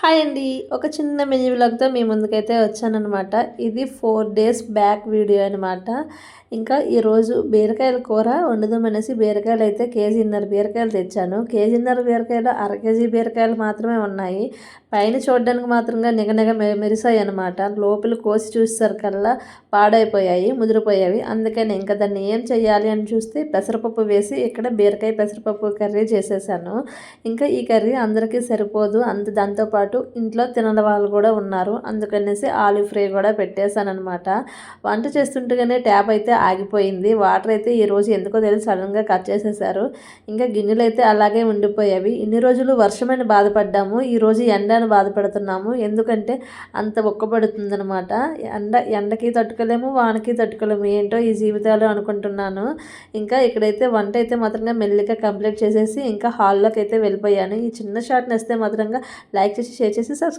Hi అండి. ఒక చిన్న మినీ వ్లాగ్‌తో మీ ముందుకైతే వచ్చాననమాట. ఇది 4 డేస్ బ్యాక్ వీడియో అనమాట. ఇంకా ఈరోజు బీరకాయల కూర వండుదామనేసి బీరకాయలైతే కేజీన్నర బీరకాయలు తెచ్చాను. కేజీన్నర బీరకాయలు, అర కేజీ బీరకాయలు మాత్రమే ఉన్నాయి. పైన చూడడానికి మాత్రంగా నిగనిగ మెరిసాయనమాట. లోపల కోసి చూసేసరికల్లా పాడైపోయాయి, ముదిరిపోయాయి. అందుకని ఇంకా దాన్ని ఏం చేయాలి అని చూస్తే పెసరపప్పు వేసి ఇక్కడ బీరకాయ పెసరపప్పు కర్రీ చేసేసాను. ఇంకా ఈ కర్రీ అందరికీ సరిపోదు. దాంతోపాటు ఇంట్లో తినని వాళ్ళు కూడా ఉన్నారు. అందుకనేసి ఆలు ఫ్రై కూడా పెట్టేశానమాట. వంట చేస్తుండగానే ట్యాప్ అయితే ఆగిపోయింది. వాటర్ అయితే ఈరోజు ఎందుకో తెలిసి సడన్గా కట్ చేసేసారు. ఇంకా గిన్నెలు అయితే అలాగే ఉండిపోయేవి. ఇన్ని రోజులు వర్షమని బాధపడ్డాము, ఈరోజు ఎండ అని బాధపడుతున్నాము. ఎందుకంటే అంత ఒక్కబడుతుందనమాట. ఎండకి తట్టుకోలేము, వానకి తట్టుకోలేము. ఏంటో ఈ జీవితాలు అనుకుంటున్నాను. ఇంకా ఇక్కడైతే వంట అయితే మాత్రంగా మెల్లిగా కంప్లీట్ చేసేసి ఇంకా హాల్లోకి అయితే వెళ్ళిపోయాను. ఈ చిన్న షార్ట్ నచ్చితే మాత్రంగా లైక్ చేసి, షేర్ చేసి, సబ్స్క్రైబ్